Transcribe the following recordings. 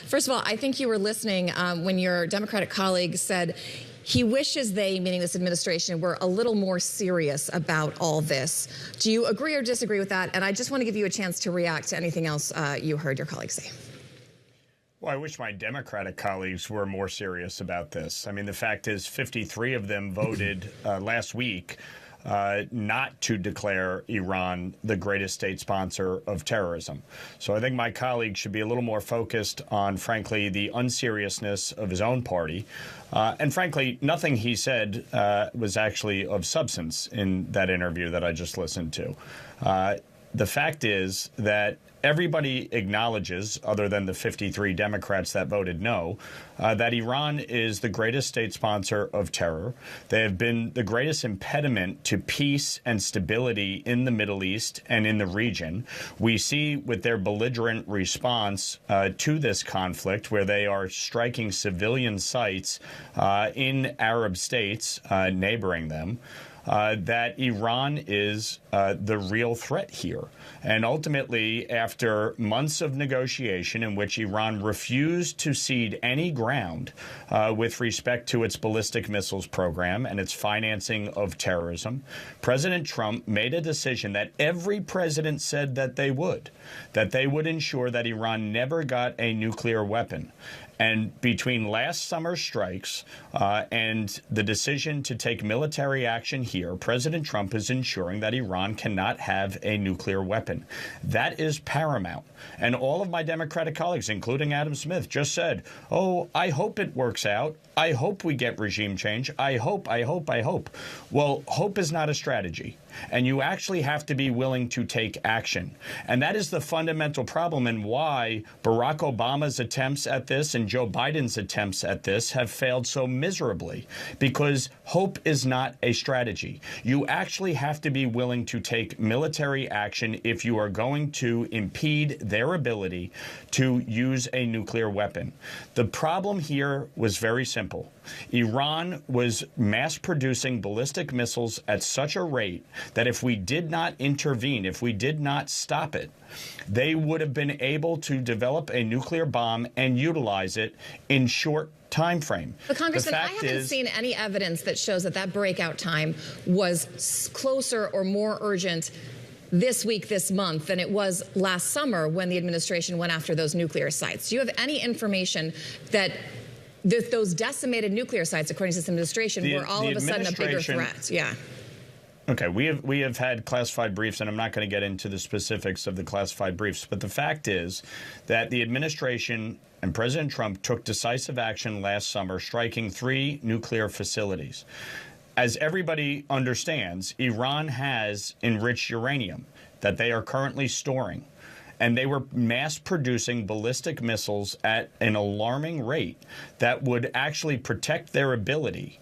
First of all, I think you were listening when your Democratic colleague said he wishes they, meaning this administration, were a little more serious about all this. Do you agree or disagree with that? And I just want to give you a chance to react to anything else you heard your colleague say. Well, I wish my Democratic colleagues were more serious about this. I mean, the fact is 53 of them voted last week not to declare Iran the greatest state sponsor of terrorism. So I think my colleague should be a little more focused on, frankly, the unseriousness of his own party. And frankly, nothing he said was actually of substance in that interview that I just listened to. The fact is that everybody acknowledges, other than the 53 Democrats that voted no, that Iran is the greatest state sponsor of terror. They have been the greatest impediment to peace and stability in the Middle East and in the region. We see with their belligerent response to this conflict, where they are striking civilian sites in Arab states neighboring them, that Iran is the real threat here. And ultimately, after months of negotiation in which Iran refused to cede any ground with respect to its ballistic missiles program and its financing of terrorism, President Trump made a decision that every president said that they would ensure that Iran never got a nuclear weapon. And between last summer's strikes and the decision to take military action here, President Trump is ensuring that Iran cannot have a nuclear weapon. That is paramount. And all of my Democratic colleagues, including Adam Smith, just said, oh, I hope it works out. I hope we get regime change. I hope. Well, hope is not a strategy. And you actually have to be willing to take action. And that is the fundamental problem, and why Barack Obama's attempts at this and Joe Biden's attempts at this have failed so miserably, because hope is not a strategy. You actually have to be willing to take military action if you are going to impede their ability to use a nuclear weapon. The problem here was very simple. Iran was mass producing ballistic missiles at such a rate that if we did not intervene, if we did not stop it, they would have been able to develop a nuclear bomb and utilize it in short time frame. But Congressman, I haven't seen any evidence that shows that that breakout time was closer or more urgent this week, this month, than it was last summer when the administration went after those nuclear sites. Do you have any information that those decimated nuclear sites, according to this administration, were all of a sudden a bigger threat? Yeah. Okay, we have had classified briefs, and I'm not going to get into the specifics of the classified briefs, but the fact is that the administration and President Trump took decisive action last summer, striking 3 nuclear facilities. As everybody understands, Iran has enriched uranium that they are currently storing. And they were mass producing ballistic missiles at an alarming rate that would actually protect their ability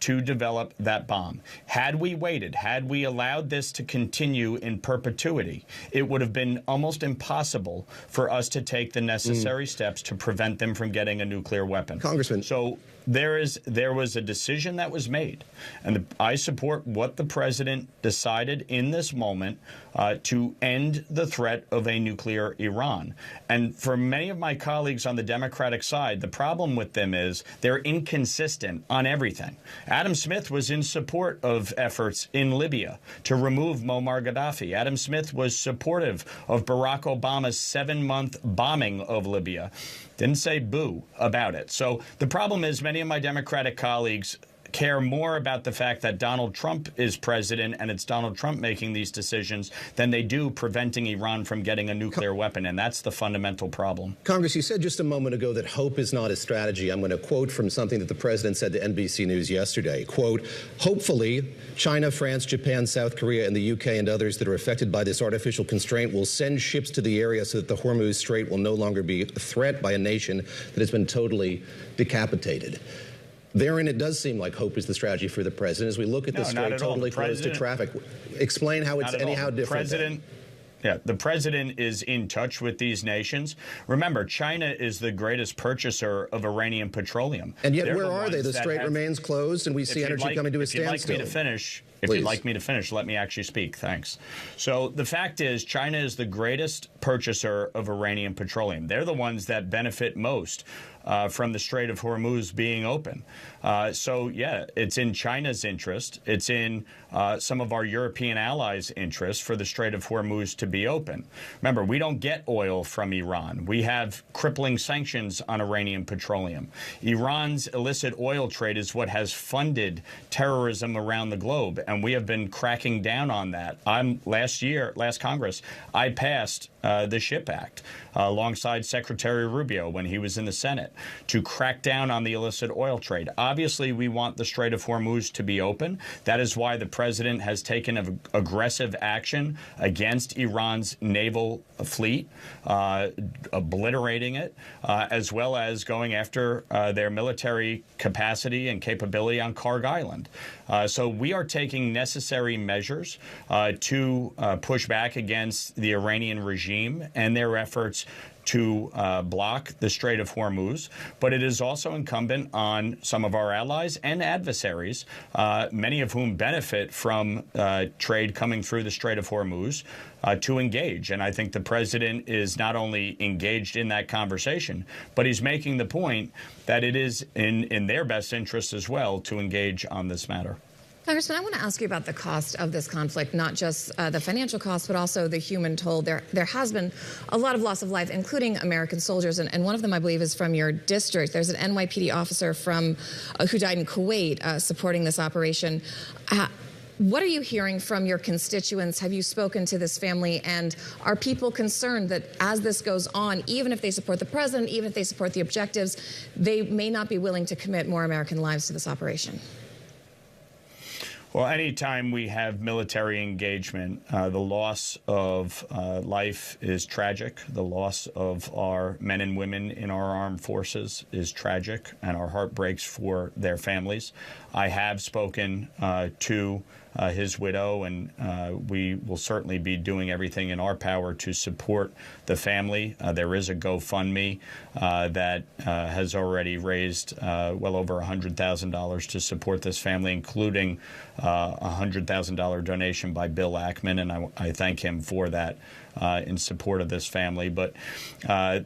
to develop that bomb. Had we waited, had we allowed this to continue in perpetuity, it would have been almost impossible for us to take the necessary steps to prevent them from getting a nuclear weapon. Congressman. So there was a decision that was made, and I support what the president decided in this moment to end the threat of a nuclear Iran. And for many of my colleagues on the Democratic side, the problem with them is they're inconsistent on everything. Adam Smith was in support of efforts in Libya to remove Muammar Gaddafi. Adam Smith was supportive of Barack Obama's 7-month bombing of Libya. Didn't say boo about it. So the problem is many of my Democratic colleagues care more about the fact that Donald Trump is president and it's Donald Trump making these decisions than they do preventing Iran from getting a nuclear weapon. And that's the fundamental problem. Congress, you said just a moment ago that hope is not a strategy. I'm going to quote from something that the president said to NBC News yesterday. Quote, hopefully, China, France, Japan, South Korea, and the UK and others that are affected by this artificial constraint will send ships to the area so that the Hormuz Strait will no longer be a threat by a nation that has been totally decapitated. Therein, it does seem like hope is the strategy for the president. As we look at the strait totally closed to traffic, explain how it's anyhow different. The president is in touch with these nations. Remember, China is the greatest purchaser of Iranian petroleum. And yet, where are they? The strait remains closed, and we see energy coming to a standstill. If you'd like me to finish, If you'd like me to finish, let me actually speak. Thanks. So the fact is, China is the greatest purchaser of Iranian petroleum. They're the ones that benefit most from the Strait of Hormuz being open. So, yeah, it's in China's interest. It's in some of our European allies' interest for the Strait of Hormuz to be open. Remember, we don't get oil from Iran. We have crippling sanctions on Iranian petroleum. Iran's illicit oil trade is what has funded terrorism around the globe, and we have been cracking down on that. Last Congress, I passed the SHIP Act alongside Secretary Rubio when he was in the Senate to crack down on the illicit oil trade. Obviously, we want the Strait of Hormuz to be open. That is why the president has taken aggressive action against Iran's naval fleet, obliterating it, as well as going after their military capacity and capability on Karg Island. So we are taking necessary measures to push back against the Iranian regime and their efforts to block the Strait of Hormuz, but it is also incumbent on some of our allies and adversaries, many of whom benefit from trade coming through the Strait of Hormuz, to engage. And I think the president is not only engaged in that conversation, but he's making the point that it is in their best interest as well to engage on this matter. Congressman, I want to ask you about the cost of this conflict, not just the financial cost, but also the human toll. There has been a lot of loss of life, including American soldiers, and one of them, I believe, is from your district. There's an NYPD officer who died in Kuwait supporting this operation. What are you hearing from your constituents? Have you spoken to this family? And are people concerned that as this goes on, even if they support the president, even if they support the objectives, they may not be willing to commit more American lives to this operation? Well, anytime we have military engagement, the loss of life is tragic. The loss of our men and women in our armed forces is tragic, and our heart breaks for their families. I have spoken to his widow, and we will certainly be doing everything in our power to support the family. There is a GoFundMe that has already raised well over $100,000 to support this family, including a $100,000 donation by Bill Ackman, and I thank him for that in support of this family. But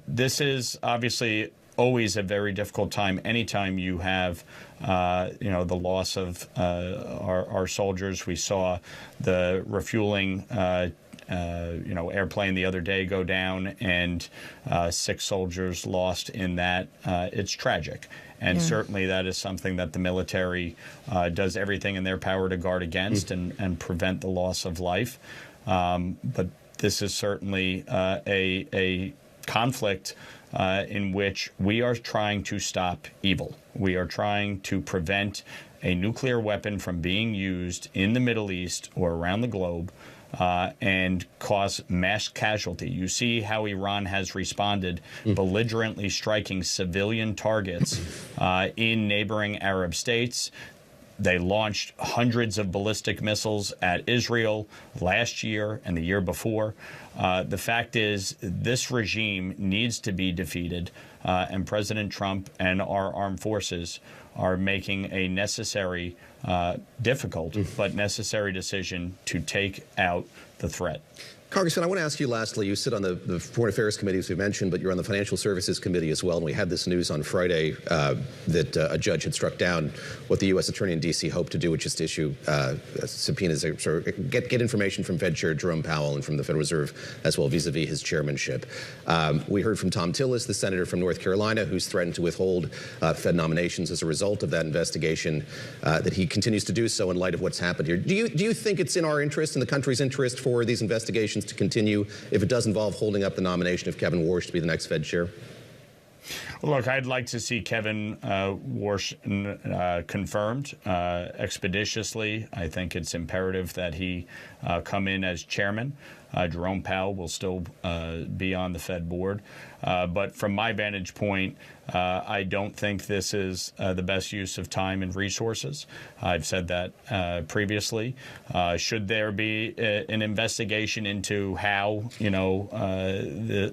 this is obviously always a very difficult time. Anytime you have, the loss of our soldiers. We saw the refueling, airplane the other day go down, and 6 soldiers lost in that. It's tragic. And certainly that is something that the military does everything in their power to guard against and prevent the loss of life. But this is certainly a conflict in which we are trying to stop evil. We are trying to prevent a nuclear weapon from being used in the Middle East or around the globe and cause mass casualty. You see how Iran has responded, belligerently striking civilian targets in neighboring Arab states. They launched hundreds of ballistic missiles at Israel last year and the year before. The fact is, this regime needs to be defeated, and President Trump and our armed forces are making a necessary, difficult, but necessary decision to take out the threat. Congressman, I want to ask you lastly, you sit on the Foreign Affairs Committee, as we mentioned, but you're on the Financial Services Committee as well, and we had this news on Friday that a judge had struck down what the U.S. Attorney in D.C. hoped to do, which is to issue subpoenas, or get information from Fed Chair Jerome Powell and from the Federal Reserve as well, vis-a-vis his chairmanship. We heard from Tom Tillis, the senator from North Carolina, who's threatened to withhold Fed nominations as a result of that investigation, that he continues to do so in light of what's happened here. Do you think it's in our interest, in the country's interest, for these investigations to continue if it does involve holding up the nomination of Kevin Warsh to be the next Fed chair? Well, look, I'd like to see Kevin Warsh confirmed expeditiously. I think it's imperative that he come in as chairman. Jerome Powell will still be on the Fed board. But from my vantage point, I don't think this is the best use of time and resources. I've said that previously. Should there be an investigation into how,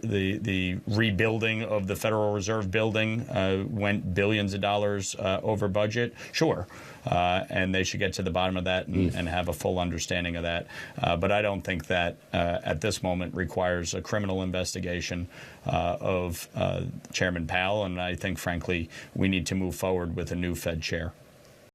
the rebuilding of the Federal Reserve building went billions of dollars over budget? Sure. And they should get to the bottom of that and have a full understanding of that. But I don't think that at this moment requires a criminal investigation of Chairman Powell. And I think, frankly, we need to move forward with a new Fed chair.